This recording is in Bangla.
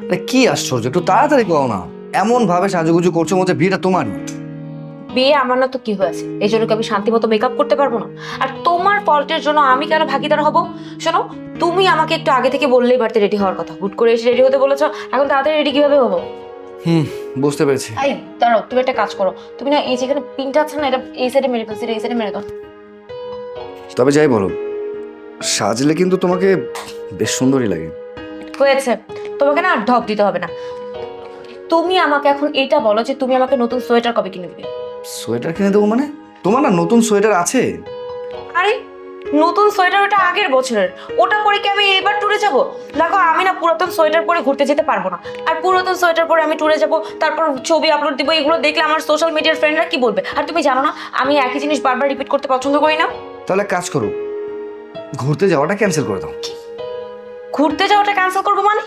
আরে কি আশ্চর্য, একটু তাড়াতাড়ি করো না। এমন ভাবে সাজুগুজু করছো মধ্যে বিয়েটা তোমার। বিয়ে আমার না তো কি হয়েছে, এই জন্য কি আমি শান্তি মতো মেকআপ করতে পারবো না? আর তোমার ফল্টের জন্য আমি কেন ভাগিদার হব? শোনো, তুমি আমাকে একটু আগে থেকে বললেই পারতে রেডি হওয়ার কথা। হুট করে এসে রেডি হতে বলেছো, এখন তাড়াতাড়ি রেডি কিভাবে হবো? হুম, বুঝতে পেরেছি। এই দাঁড়াও, তুমি একটা কাজ করো, তুমি না এই যেখানে পিনটা আছে না, এটা এই সাইডে মেরে ফেলছি, এই সাইডে মেরে দাও। তবে যাই বলো, সাজলে কিন্তু তোমাকে বেশ সুন্দরই লাগে। হয়েছে, তোমাকে না আর ঢপ দিতে হবে না। তুমি আমাকে এখন এটা বলো যে তুমি আমাকে নতুন সোয়েটার কবে কিনে দিবে? সোয়েটার কিনে দেবো মানে? তোমার না নতুন সোয়েটার আছে? আরে নতুন সোয়েটার ওটা আগের বছরের, ওটা পরে কি আমি এবার ট্যুরে যাব? দেখো আমি না পুরাতন সোয়েটার পরে ঘুরতে যেতে পারবো না। আর পুরাতন সোয়েটার পরে আমি ট্যুরে যাব, তারপর ছবি আপলোড দিব, এগুলো দেখলে আমার সোশ্যাল মিডিয়ার ফ্রেন্ডরা কি বলবে? আর তুমি জানো না আমি একই জিনিস বারবার রিপিট করতে পছন্দ করি না। তাহলে এক কাজ করো, ঘুরতে যাওয়াটা ক্যান্সেল করে দাও। ঘুরতে যাওয়াটা ক্যান্সেল করবো মানে?